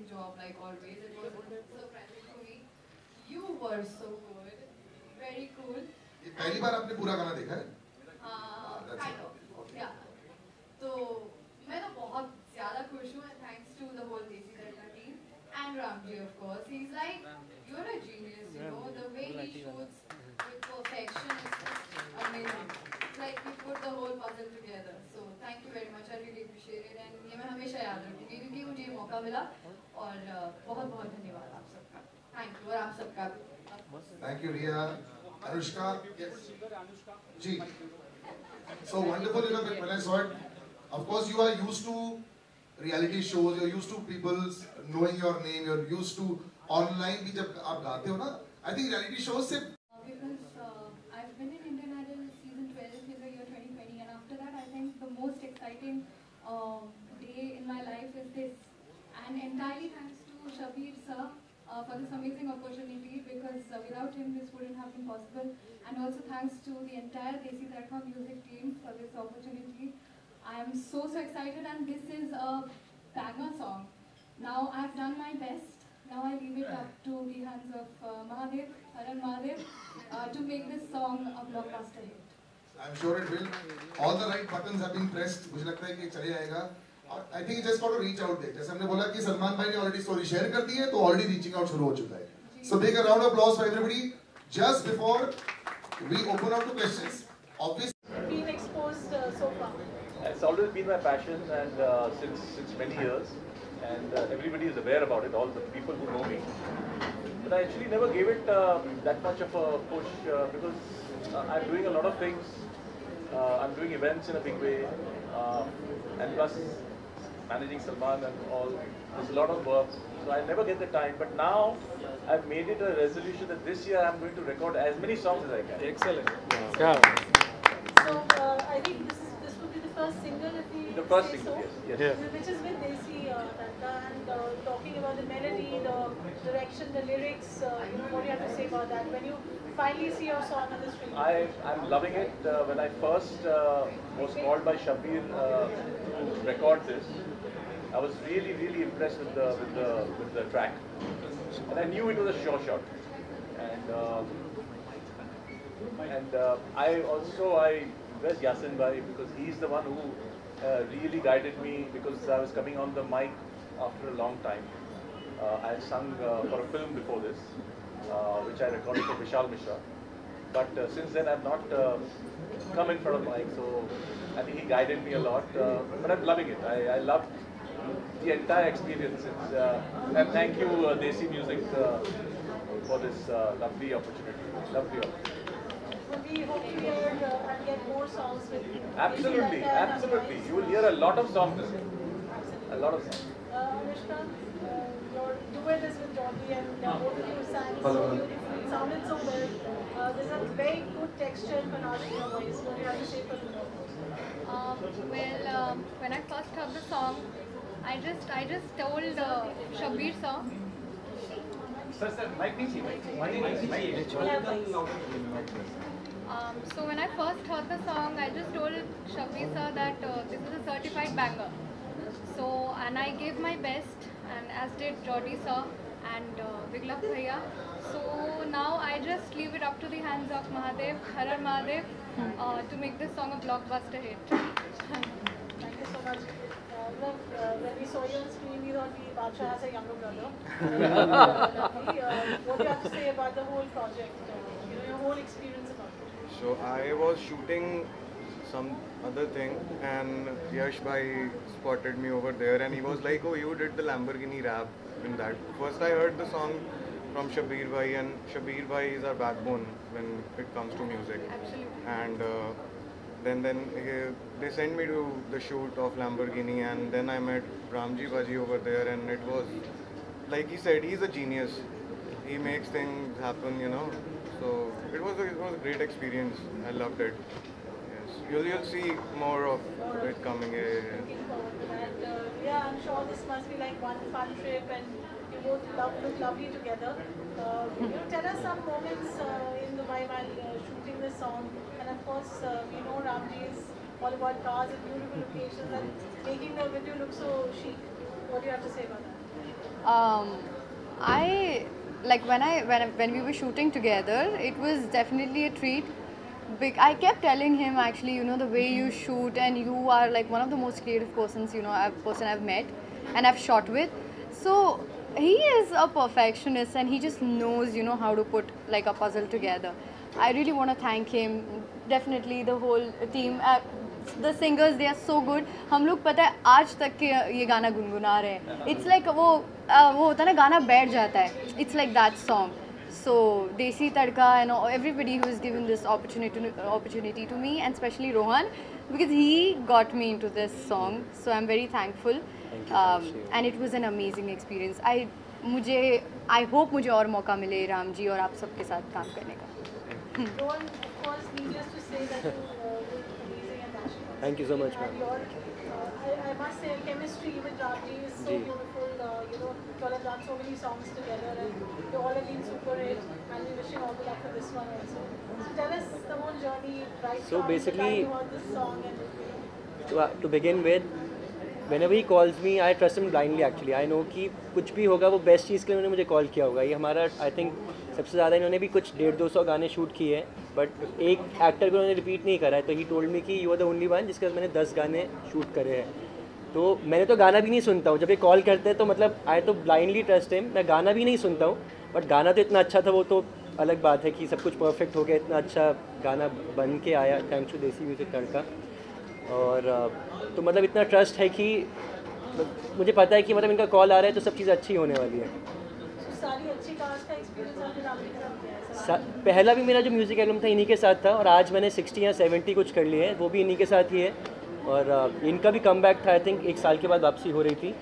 amazing job like always. It was surprising for me. You were so good. Very cool. ये पहली बार आपने पूरा गाना देखा है? Kind of. Yeah. तो मैं तो बहुत ज़्यादा खुश हूँ, and thanks to the whole Desi Tadka team and Ramji of course. He's like, you're a genius, you know. The way he shoots with perfection is just amazing. It's like he put the whole puzzle together. So thank you very much. I really appreciate it, and ये मैं हमेशा याद रखूँगी क्योंकि मुझे ये मौका मिला और बहुत बहुत धन्यवाद आप सबका. Thank you और आप सबका भी. Thank you, Riya. Anushka. Yes. Ji. So wonderful, you know, when I saw it, of course you are used to reality shows, you're used to people knowing your name, you're used to online भी जब आप गाते हो ना, I think reality shows से because I've been in Indian Idol season 12 in the year 2020, and after that I think the most exciting day in my life is this, and entirely thanks to Shabir sir for this amazing opportunity, because without him this wouldn't have been possible, and also thanks to the entire Desi Tadka music team for this opportunity. I am so excited, and this is a banger song. Now I've done my best. Now I leave it up to the hands of Mahadev, Haran Mahadev, to make this song a blockbuster hit. I'm sure it will. All the right buttons have been pressed. मुझे लगता है कि चले जाएगा. और I think you just got to reach out there. जैसे हमने बोला कि सलमान भाई ने already story share कर दी है, तो already reaching out शुरू हो चुका है. So big a round of applause for everybody. Just before we open up to questions, obviously. Been exposed so far. It's always been my passion, and since many years, and everybody is aware about it. All the people who know me, but I actually never gave it that much of a push because I'm doing a lot of things. I'm doing events in a big way, and plus managing Salman and all. There's a lot of work, so I never get the time. But now I've made it a resolution that this year I'm going to record as many songs as I can. Excellent. So I think this will be the first single, if we The first say single, so, yes. which is with Desi Tadka, and talking about the melody, the direction, the lyrics. What do you have to say about that when you finally see your song on the screen? I'm loving it. When I first was called by Shabir to record this, I was really impressed with the track, and I knew it was a sure shot. And I impressed Yasin Bhai because he's the one who really guided me, because I was coming on the mic after a long time. I had sung for a film before this, which I recorded for Vishal Mishra. But since then I've not come in front of the mic, so I think he guided me a lot. But I'm loving it. I love the entire experience. And thank you Desi Music for this lovely opportunity. Will we hope to hear and get more songs with you? Absolutely. You will hear a lot of songs this year. A lot of songs. Anushka, your duet is with Jordi, and both of you sang so beautifully, sounded so well. There's a very good texture and panache in your voice. What do you have to say for the When I first heard the song, I just told Shabir sir. So when I first heard the song, I just told Shabir sir that this is a certified banger. So, and I gave my best, and as did Jordi sir and Viglaf Bhaiya. So now I just leave it up to the hands of Mahadev, Haran Mahadev, to make this song a blockbuster hit. Thank you so much. When we saw you on screen, we thought Badsha has a younger brother. What do you have to say about the whole project? Your whole experience about it? So I was shooting some other thing, and Yash Bhai spotted me over there, and he was like, "Oh, you did the Lamborghini rap in that." First I heard the song from Shabir Bhai, and Shabir Bhai is our backbone when it comes to music. Absolutely. And then they sent me to the shoot of Lamborghini, and then I met Ramji Bhaji over there, and it was like he said, he's a genius. He makes things happen, you know. So it was a great experience. I loved it. Yes, you'll see more of it coming. Looking forward to that. Yeah, I'm sure this must be like one fun trip, and you both look lovely together. Tell us some moments in Dubai while shooting this song. And of course, we know Ramji is all about cars and beautiful locations and making the video look so chic. What do you have to say about that? I like when we were shooting together, it was definitely a treat. I kept telling him actually, you know, the way you shoot and you are like one of the most creative persons, you know, I've met and I've shot with. So he is a perfectionist and he just knows, you know, how to put like a puzzle together. I really want to thank him. Definitely the whole team. The singers, they are so good. हम लोग पता है आज तक के ये गाना गुनगुना रहे हैं. It's like वो होता है ना, गाना बैठ जाता है. It's like that song. So Desi Tadka and everybody who has given this opportunity to me, and especially Rohan, because he got me into this song. So I'm very thankful. And it was an amazing experience. I hope मुझे और मौका मिले राम जी और आप सबके साथ काम करने का. Rohan, of course, needless to say that you were amazing and national. Thank you so much, ma'am. And your, I must say, chemistry with Ramji is so beautiful. You know, you all have done so many songs together, and you all have been super hit. And we wish you all the luck for this one also. So tell us the whole journey right So from basically, the time you heard this song and to begin with, whenever he calls me, I trust him blindly actually. I know कि कुछ भी होगा वो best चीज़ के लिए उन्होंने मुझे call किया होगा. ये हमारा आई थिंक सबसे ज़्यादा इन्होंने भी कुछ 150-200 गाने शूट किए हैं, बट एक एक्टर को उन्होंने रिपीट नहीं करा है. तो ही टोल्ड मी कि you are the only one जिसके साथ मैंने 10 गाने शूट करे हैं. तो मैंने तो गाना भी नहीं सुनता हूँ. जब ये कॉल करते हैं तो मतलब आई तो ब्लाइंडली ट्रस्ट हिम. मैं गाना भी नहीं सुनता हूँ, बट गाना तो इतना अच्छा था, वो तो अलग बात है कि सब कुछ परफेक्ट हो गया. इतना अच्छा गाना बन के आया थैंक्स टू देसी म्यूजिक तड़का. और तो मतलब इतना ट्रस्ट है कि मुझे पता है कि मतलब इनका कॉल आ रहा है तो सब चीज़ अच्छी होने वाली है. सारी अच्छी कास्ट का एक्सपीरियंस आपने रामजी के साथ किया है. पहला भी मेरा जो म्यूज़िक एल्बम था इन्हीं के साथ था, और आज मैंने 60 या 70 कुछ कर लिए हैं, वो भी इन्हीं के साथ ही है. और इनका भी कमबैक था, आई थिंक 1 साल के बाद वापसी हो रही थी,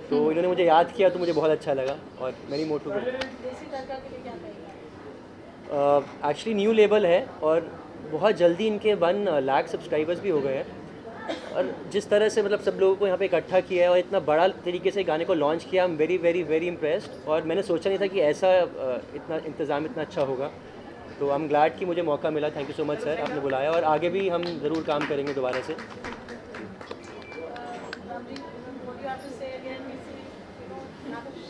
तो इन्होंने मुझे याद किया तो मुझे बहुत अच्छा लगा. और मेरी मोटू देसी तड़का के लिए क्या कहेंगे? एक्चुअली न्यू लेबल है और बहुत जल्दी इनके 1 लाख सब्सक्राइबर्स भी हो गए हैं. और जिस तरह से मतलब सब लोगों को यहाँ पे इकट्ठा किया है और इतना बड़ा तरीके से गाने को लॉन्च किया, I am very very very impressed. और मैंने सोचा नहीं था कि ऐसा इतना इंतज़ाम इतना अच्छा होगा. तो आई एम ग्लैड कि मुझे मौका मिला. Thank you so much sir, आपने बुलाया, और आगे भी हम ज़रूर काम करेंगे दोबारा से. Ramji, what do you have to say again? We see, you know, lavish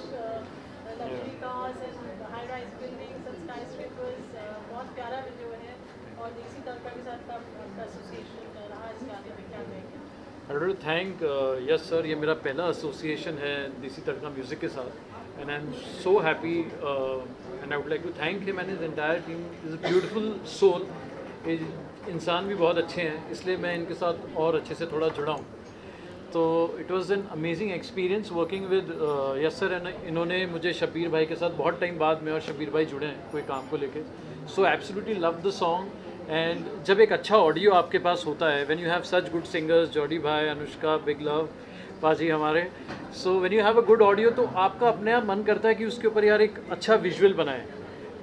luxury cars and high-rise buildings and skyscrapers. बहुत प्यारा वीडियो है. और देसी तड़का के साथ आपका एसोसिएशन रहा इस गाने में, क्या कहेंगे? I would thank yes sir, ये मेरा पहला एसोसिएशन है देसी तड़का म्यूज़िक के साथ, and I am so happy and I would like to thank him and his entire team. Is a beautiful soul. इंसान भी बहुत अच्छे हैं, इसलिए मैं इनके साथ और अच्छे से थोड़ा जुड़ा हूँ. तो it was an amazing experience working with yes sir. And इन्होंने मुझे शब्बीर भाई के साथ बहुत टाइम बाद में और शब्बीर भाई जुड़े हैं कोई काम को लेके. So absolutely love the song. And जब एक अच्छा ऑडियो आपके पास होता है, when you have such good singers, Jordi भाई, अनुष्का, बिग लव, पाजी हमारे, so when you have a good audio तो आपका अपने आप मन करता है कि उसके ऊपर यार एक अच्छा विजुअल बनाए,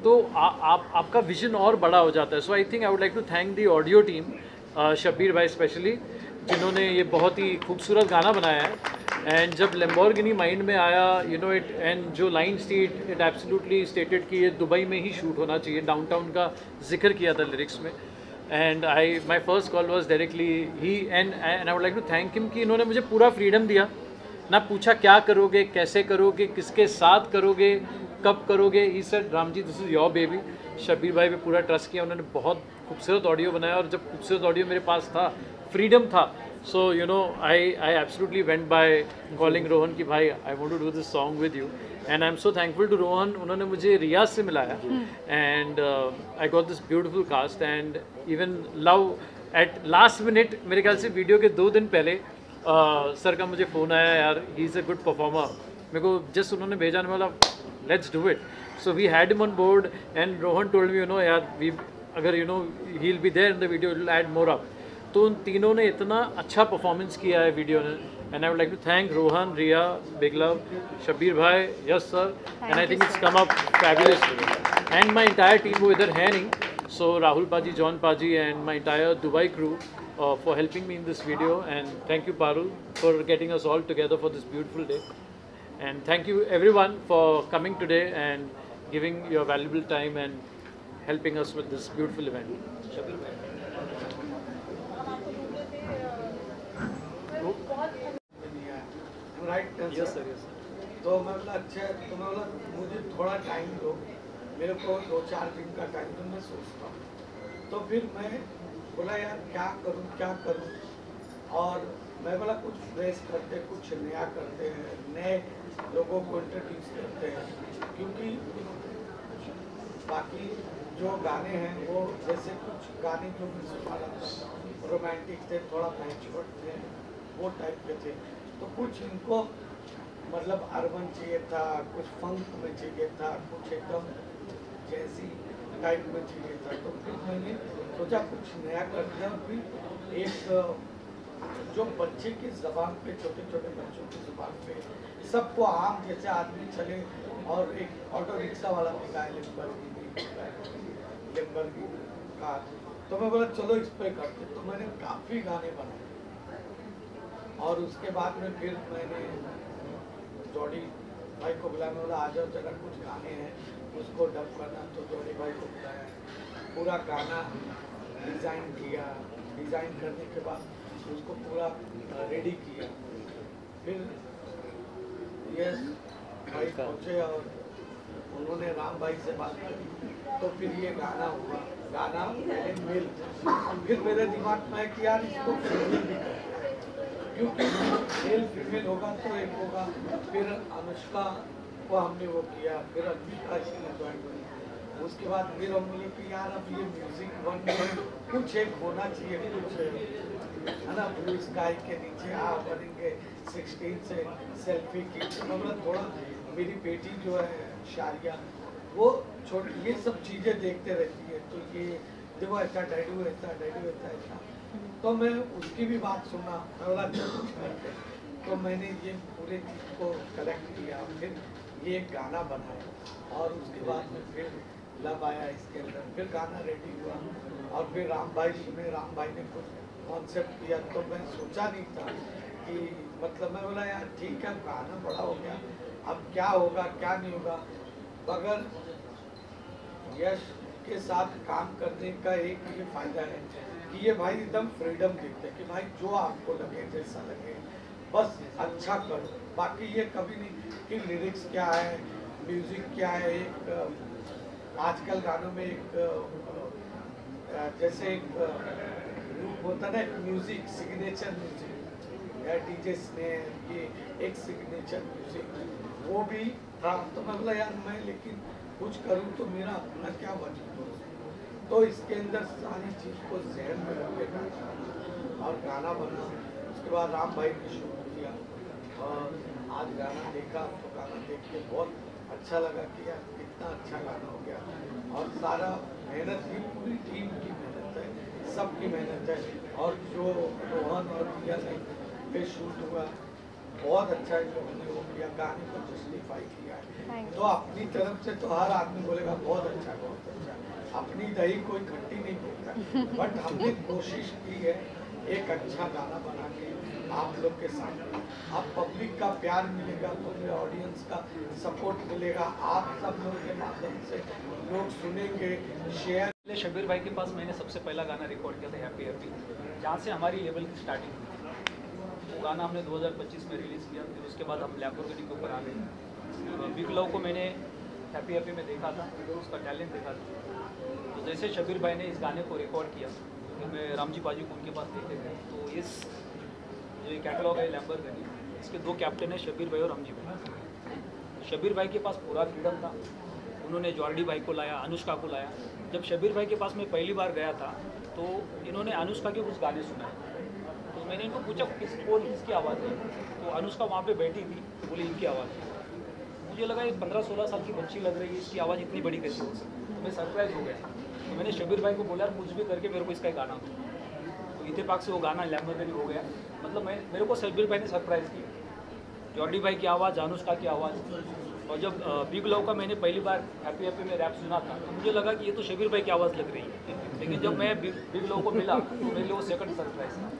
तो आपका विजन और बड़ा हो जाता है. So I think I would like to thank the audio team, Shabbir भाई स्पेशली, जिन्होंने ये बहुत ही खूबसूरत गाना बनाया है. एंड जब लैम्बोर्गिनी माइंड में आया, यू नो इट, एंड जो line state it absolutely stated कि ये दुबई में ही शूट होना चाहिए, डाउनटाउन का जिक्र किया था लिरिक्स में. And my first call was directly ही, and I would like to thank him कि इन्होंने मुझे पूरा फ्रीडम दिया. ना पूछा क्या करोगे, कैसे करोगे, किसके साथ करोगे, कब करोगे. He said Ramji this is your baby. Shabbir भाई पे पूरा ट्रस्ट किया. उन्होंने बहुत खूबसूरत ऑडियो बनाया, और जब खूबसूरत ऑडियो मेरे पास था, फ्रीडम था, so you know I absolutely went by calling Rohan कि भाई I want to do this song with you, and I'm so thankful to Rohan. उन्होंने मुझे रियाज से मिलाया, and I got this beautiful cast, and even love at last minute. मेरे ख्याल से video के 2 दिन पहले सर का मुझे फ़ोन आया, यार he is a good performer. मेरे को जस्ट उन्होंने भेजा वाला let's do it. So we had him on board, and Rohan told me you know यार वी अगर you know he will be there in the video, it will add more up. तो उन तीनों ने इतना अच्छा परफॉर्मेंस किया है वीडियो ने, and I would like to thank Rohan, Riya, big love, Shabbir भाई, yes sir, and I think it's come up fabulously. And my entire team वो इधर है नहीं, सो राहुल पाजी, जॉन पाजी, and my entire Dubai crew for helping me in this video, and thank you Parul for getting us all together for this beautiful day, and thank you everyone for coming today and giving your valuable time and helping us with this beautiful event. Yes sir, yes sir. तो मैं बोला अच्छा है, तो मैं बोला मुझे थोड़ा टाइम दो, मेरे को 2-4 दिन का टाइम दो, मैं सोचता हूँ। तो फिर मैं बोला यार क्या करूँ, और मैं बोला कुछ फ्रेश करते, कुछ नया करते हैं, नए लोगों को इंट्रोड्यूस करते हैं, क्योंकि बाकी जो गाने हैं वो जैसे कुछ गाने जो मैं सुना रहा था रोमांटिक थे, थोड़ा मैच्योर थे, वो टाइप के थे। तो कुछ इनको मतलब अर्बन चाहिए था, कुछ फंक में चाहिए था, कुछ एकदम जैसी टाइप में चाहिए था। तो फिर मैंने सोचा कुछ नया कर दिया। फिर एक जो बच्चे की ज़बान पे, छोटे छोटे बच्चों की ज़बान पे, सबको आम जैसे आदमी चले, और एक ऑटो रिक्शा वाला भी गाय लेम्बर्गिनी का। तो मैं बोला चलो इस पे करते। तो मैंने काफ़ी गाने बनाए, और उसके बाद में फिर मैंने जॉडी भाई को बुलाया। मैं बोला आ जाओ जरा, कुछ गाने हैं उसको डब करना। तो जॉडी भाई को बुलाया, पूरा गाना डिज़ाइन किया, डिज़ाइन करने के बाद उसको पूरा रेडी किया। फिर यस भाई पहुँचे और उन्होंने राम भाई से बात करी, तो फिर ये गाना हुआ। गाना पहले मेल, फिर मेरे दिमाग में है कि यार इसको फीमेल भी करें, क्योंकि मेल फीमेल होगा तो एक होगा। फिर अनुष्का को हमने वो किया, फिर अंबिका इसने ज्वाइन की। उसके बाद फिर हम बोले कि यार अब ये म्यूजिक वन में कुछ एक होना चाहिए, कुछ है ना, ब्लू स्काई के नीचे आप बनेंगे 16 से सेल्फी की। तो मतलब थोड़ा मेरी बेटी जो है शारिया, वो छोटी ये सब चीज़ें देखते रहती है, तो ये देखो ऐसा डैडू ऐसा, डैडू ऐसा ऐसा। तो मैं उसकी भी बात सुना, मैं बोला कुछ करते। तो मैंने ये पूरे चीज़ को कलेक्ट किया, फिर ये एक गाना बनाया, और उसके बाद में फिर लव आया इसके अंदर, फिर गाना रेडी हुआ। और फिर राम भाई सुने, राम भाई ने कुछ कॉन्सेप्ट किया। तो मैं सोचा नहीं था कि मतलब, मैं बोला यार ठीक है गाना बड़ा हो गया, अब क्या होगा क्या नहीं होगा। मगर यश के साथ काम करने का एक ये फायदा है कि ये भाई एकदम फ्रीडम देते हैं कि भाई जो आपको लगे, जैसा लगे, बस अच्छा करो। बाकी ये कभी नहीं कि लिरिक्स क्या है, म्यूजिक क्या है। एक आजकल गानों में एक जैसे एक ग्रुप होता है ना, एक म्यूजिक सिग्नेचर म्यूजिक या डीजे स्नेह, ये एक सिग्नेचर म्यूजिक वो भी था। तो मैं बोला यार मैं लेकिन कुछ करूँ तो मेरा अपना क्या वजूद हो। तो इसके अंदर सारी चीज़ को जहन में रखेगा और गाना बना। उसके बाद राम भाई ने शूट किया, और आज गाना देखा तो गाना देख के बहुत अच्छा लगा कि यार कितना अच्छा गाना हो गया। और सारा मेहनत भी पूरी टीम की मेहनत है, सबकी मेहनत है। और जो रोहन और रिया ने पे शूट हुआ बहुत अच्छा इन लोगों ने वो किया, गाने को जस्टिफाई किया है। तो अपनी तरफ से तो हर आदमी बोलेगा बहुत अच्छा बहुत अच्छा, अपनी दही कोई खट्टी नहीं बोलता। बट हमने कोशिश की है एक अच्छा गाना बना के आप लोग के सामने। अब पब्लिक का प्यार मिलेगा तो फिर ऑडियंस का सपोर्ट मिलेगा, आप सब लोगों के माध्यम से लोग सुनेंगे, शेयर। शब्बीर भाई के पास मैंने सबसे पहला गाना रिकॉर्ड किया था हैप्पी हैप्पी, जहाँ से हमारी लेवल की स्टार्टिंग हुई। वो गाना हमने 2025 में रिलीज़ किया। फिर उसके बाद हम लैम्बोर्गिनी के ऊपर आ गए। बिग लव को मैंने हैप्पी हैप्पी में देखा था, उसका टैलेंट देखा था। तो जैसे शब्बीर भाई ने इस गाने को रिकॉर्ड किया, फिर मैं रामजी पाजी को उनके पास लेके गया। तो इस जो कैटलॉग है लैम्बोर्गिनी, इसके दो कैप्टन हैं, शब्बीर भाई और रामजी भाई। शब्बीर भाई के पास पूरा फ्रीडम था, उन्होंने जॉर्डी भाई को लाया, अनुष्का को लाया। जब शब्बीर भाई के पास मैं पहली बार गया था तो इन्होंने अनुष्का के कुछ गाने सुनाए। तो मैंने इनको पूछा किसकी आवाज़ है, तो अनुष्का वहाँ पे बैठी थी, बोली इनकी आवाज़ है। मुझे लगा ये 15-16 साल की बच्ची लग रही है, इसकी आवाज़ इतनी बड़ी कैसे हो सकती है। तो मैं सरप्राइज हो गया। तो मैंने शब्बीर भाई को बोला कुछ भी करके मेरे को इसका गाना दो। तो इत्तेफाक से वो गाना लैम्बोर्गिनी हो गया। मतलब मेरे को शब्बीर भाई ने सरप्राइज़ किया, जॉर्डी भाई की आवाज़, अनुष्का की आवाज़। और जब बिग लव का मैंने पहली बार हैप्पी हैप्पी में रैप सुना था तो मुझे लगा कि ये तो शब्बीर भाई की आवाज़ लग रही है। लेकिन जब मैं बिग लव को मिला तो मेरे लिए वो सेकंड सरप्राइज था।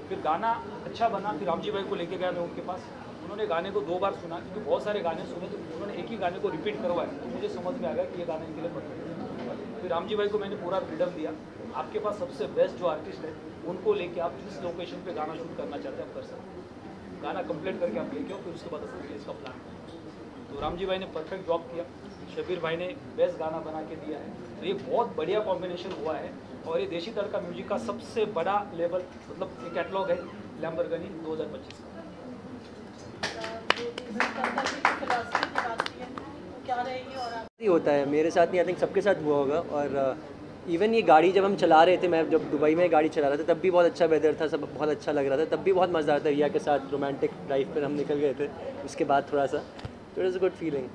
फिर गाना अच्छा बना। फिर रामजी भाई को लेके गया मैं उनके पास, उन्होंने गाने को 2 बार सुना, क्योंकि बहुत सारे गाने सुने तो उन्होंने एक ही गाने को रिपीट करवाया। तो मुझे समझ में आ गया कि ये गाना इनके लिए परफेक्ट। फिर रामजी भाई को मैंने पूरा फ्रीडम दिया, आपके पास सबसे बेस्ट जो आर्टिस्ट है उनको लेके आप जिस लोकेशन पे गाना शूट करना चाहते हैं आप कर सकते हैं। गाना कंप्लीट करके आप लेके आओ, फिर उसके बाद अपने रिलीज का प्लान। तो रामजी भाई ने परफेक्ट जॉब किया, शबीर भाई ने बेस्ट गाना बना के दिया है, तो ये बहुत बढ़िया कॉम्बिनेशन हुआ है। और ये देसी तड़का म्यूजिक का सबसे बड़ा लेवल मतलब ये कैटलॉग है लैम्बोर्गिनी 2025 का। होता है मेरे साथ नहीं, आई थिंक सबके साथ हुआ होगा। और इवन ये गाड़ी जब हम चला रहे थे, मैं जब दुबई में गाड़ी चला रहा था तब भी बहुत अच्छा वेदर था, सब बहुत अच्छा लग रहा था, तब भी बहुत मज़ा आता है। रिया के साथ रोमांटिक ड्राइव पर हम निकल गए थे उसके बाद थोड़ा सा, तो it is a good feeling.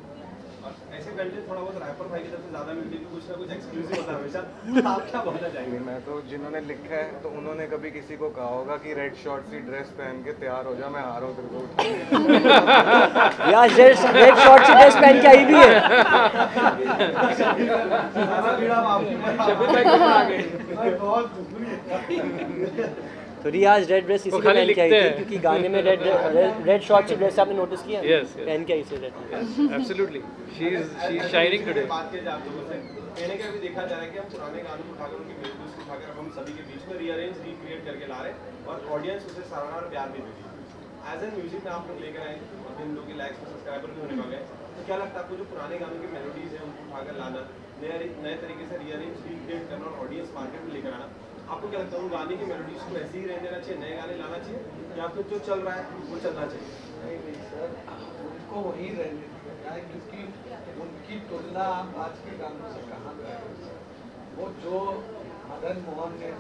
ऐसे कंटेंट थोड़ा बहुत रैपर भाई की तरफ से ज़्यादा मिलती है, कुछ ना कुछ एक्सक्लूसिव होता है हमेशा, आप क्या बोलना चाहेंगे? मैं तो जिन्होंने लिखा है तो उन्होंने कभी किसी को कहा होगा कि रेड शॉर्ट सी ड्रेस पहन के तैयार हो जा, मैं आ रहा हूँ तेरे को उठाने। यार रेड शॉर्ट सी ड्रेस पहन के आई भी है। तो रियाज रेड ड्रेस इसी पहन के आई थी क्योंकि गाने में रेड शॉर्ट सी ड्रेस आपने नोटिस किया? यस पहन के आई से red. Absolutely she is shining today. बात किया जाए आप लोगों से, कहने का भी देखा जा रहा है कि हम पुराने गानों को उठाकर उनकी मेलोडीज को उठाकर हम सभी के बीच में रीअरेंज रिक्रिएट करके ला रहे हैं और ऑडियंस उसे सराहना और प्यार भी दे रही है। एज एन म्यूजिक में आप लोग लेकर आए और इन लोगों के लाइक्स में सब्सक्राइबर भी होने वाले हैं, तो क्या लगता है आपको जो पुराने गानों की मेलोडीज है उनको उठाकर लाना, नए तरीके से रीअरेंज रिक्रिएट करना और ऑडियंस मार्केट में लेकर आना, आपको क्या लगता है उन गाने की मेलोडीज को ऐसे ही रहने देना चाहिए, नए गाने लाना चाहिए, या फिर जो चल रहा है वो चलना चाहिए? नहीं सर, उनको वही रहने देना है क्योंकि उनकी तुलना आप आज के गानों से कहाँ करेंगे? वो जो मदन मोहन ने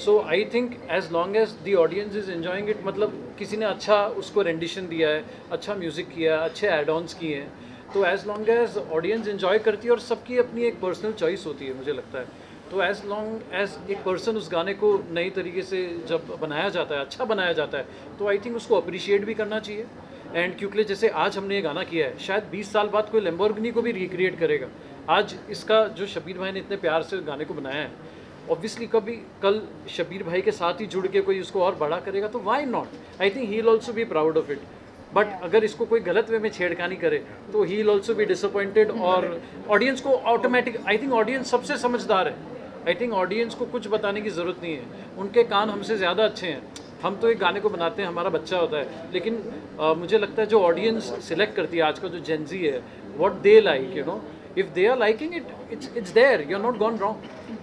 so I think as long as the audience is enjoying it, मतलब किसी ने अच्छा उसको रेंडिशन दिया है, अच्छा म्यूज़िक किया है, अच्छे एड ऑन्स किए हैं, तो as long as audience enjoy करती है और सबकी अपनी एक पर्सनल चॉइस होती है मुझे लगता है। तो एज लॉन्ग एज एक पर्सन उस गाने को नई तरीके से जब बनाया जाता है, अच्छा बनाया जाता है, तो आई थिंक उसको अप्रिशिएट भी करना चाहिए। एंड क्योंकि जैसे आज हमने ये गाना किया है, शायद 20 साल बाद कोई लैम्बोर्गिनी को भी रिक्रिएट करेगा। आज इसका जो शबीर भाई ने इतने प्यार से गाने को बनाया है, ऑब्वियसली कभी कल शबीर भाई के साथ ही जुड़ के कोई उसको और बड़ा करेगा तो why not, I think he will also be proud of it. But अगर इसको कोई गलत वे में छेड़खानी करे तो he will also be disappointed. और ऑडियंस को ऑटोमेटिक, आई थिंक ऑडियंस सबसे समझदार है, आई थिंक ऑडियंस को कुछ बताने की ज़रूरत नहीं है, उनके कान हमसे ज़्यादा अच्छे हैं। हम तो एक गाने को बनाते हैं, हमारा बच्चा होता है, लेकिन मुझे लगता है जो ऑडियंस सिलेक्ट करती है आज का जो जेनजी है, what they like, you know, if they are liking it, it's there, you are not gone wrong.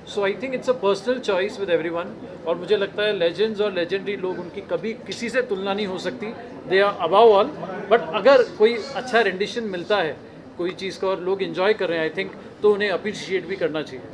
So I think it's a personal choice with everyone. और मुझे लगता है लेजेंड्स और लेजेंडरी लोग, उनकी कभी किसी से तुलना नहीं हो सकती, they are above all. But अगर कोई अच्छा रेंडिशन मिलता है कोई चीज़ का और लोग इन्जॉय कर रहे हैं, आई थिंक तो उन्हें अप्रिशिएट भी करना चाहिए।